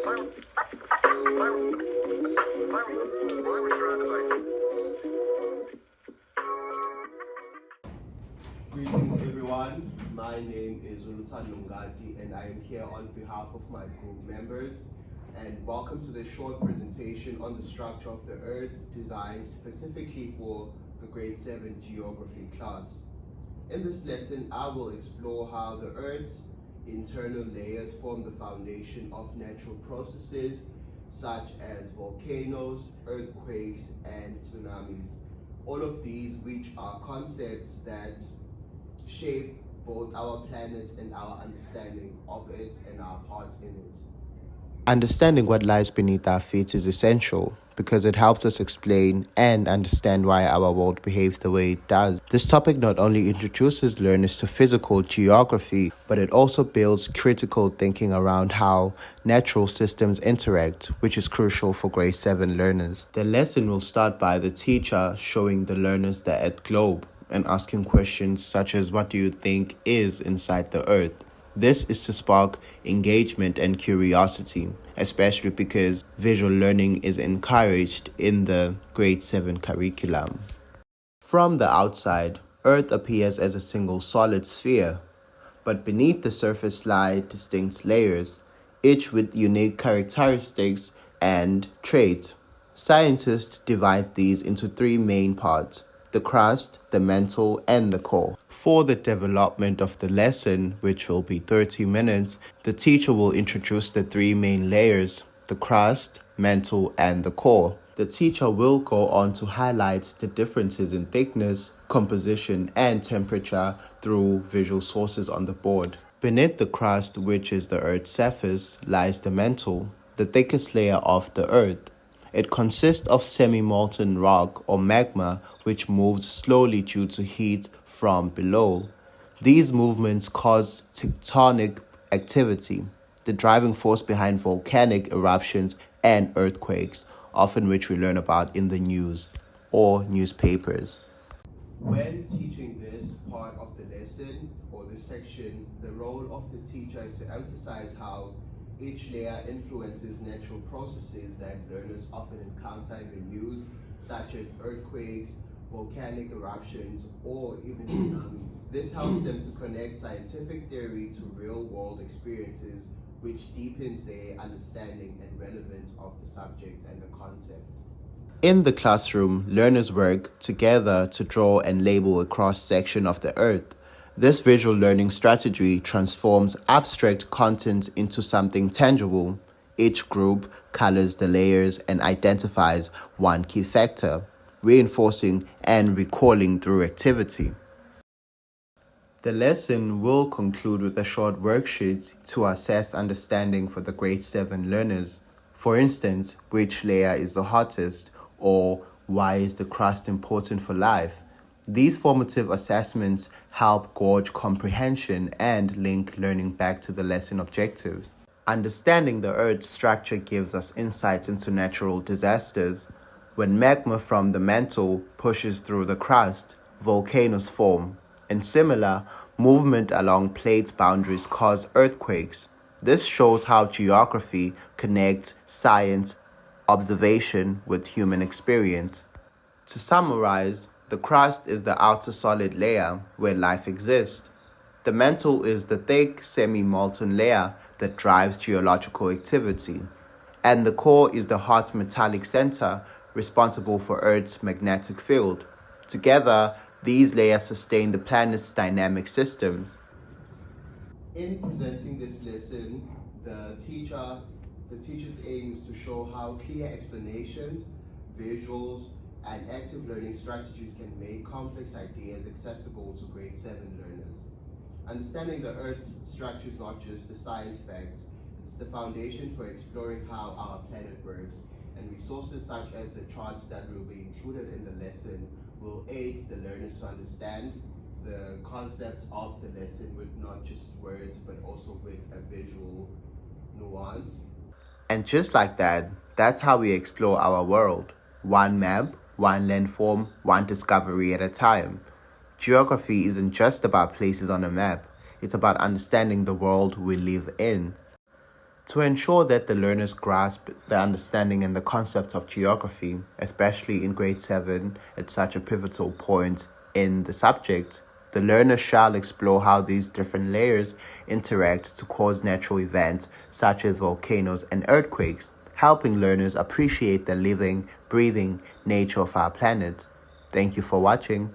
Greetings everyone, my name is Ulutan Lungati and I am here on behalf of my group members, and welcome to this short presentation on the structure of the Earth designed specifically for the grade 7 geography class. In this lesson, I will explore how the Earth's internal layers form the foundation of natural processes such as volcanoes, earthquakes, and tsunamis. All of these which are concepts that shape both our planet and our understanding of it and our part in it. Understanding what lies beneath our feet is essential because it helps us explain and understand why our world behaves the way it does. This topic not only introduces learners to physical geography, but it also builds critical thinking around how natural systems interact, which is crucial for grade 7 learners. The lesson will start by the teacher showing the learners the Earth globe and asking questions such as, what do you think is inside the Earth? This is to spark engagement and curiosity, especially because visual learning is encouraged in the grade 7 curriculum. From the outside, Earth appears as a single solid sphere, but beneath the surface lie distinct layers, each with unique characteristics and traits. Scientists divide these into three main parts: the crust, the mantle, and the core. For the development of the lesson, which will be 30 minutes, the teacher will introduce the three main layers: the crust, mantle, and the core. The teacher will go on to highlight the differences in thickness, composition, and temperature through visual sources on the board. Beneath the crust, which is the Earth's surface, lies the mantle, the thickest layer of the Earth. It consists of semi-molten rock or magma which moves slowly due to heat from below. These movements cause tectonic activity, the driving force behind volcanic eruptions and earthquakes, often which we learn about in the news or newspapers. When teaching this part of the lesson or this section, the role of the teacher is to emphasize how each layer influences natural processes that learners often encounter in the news, such as earthquakes, volcanic eruptions, or even tsunamis. This helps them to connect scientific theory to real-world experiences, which deepens their understanding and relevance of the subject and the concept. In the classroom, learners work together to draw and label a cross-section of the Earth. This visual learning strategy transforms abstract content into something tangible. Each group colors the layers and identifies one key factor, reinforcing and recalling through activity. The lesson will conclude with a short worksheet to assess understanding for the grade 7 learners. For instance, which layer is the hottest, or why is the crust important for life? These formative assessments help gauge comprehension and link learning back to the lesson objectives. Understanding the Earth's structure gives us insights into natural disasters. When magma from the mantle pushes through the crust, volcanoes form, and similar movement along plate boundaries cause earthquakes. This shows how geography connects science, observation with human experience. To summarize, the crust is the outer solid layer where life exists. The mantle is the thick, semi-molten layer that drives geological activity. And the core is the hot metallic center responsible for Earth's magnetic field. Together, these layers sustain the planet's dynamic systems. In presenting this lesson, the teacher's aim is to show how clear explanations, visuals, and active learning strategies can make complex ideas accessible to grade 7 learners. Understanding the Earth's structure is not just a science fact, it's the foundation for exploring how our planet works, and resources such as the charts that will be included in the lesson will aid the learners to understand the concept of the lesson with not just words, but also with a visual nuance. And just like that, that's how we explore our world. One map, one landform, one discovery at a time. Geography isn't just about places on a map. It's about understanding the world we live in. To ensure that the learners grasp the understanding and the concepts of geography, especially in grade 7 at such a pivotal point in the subject, the learners shall explore how these different layers interact to cause natural events such as volcanoes and earthquakes, helping learners appreciate the living, breathing nature of our planet. Thank you for watching.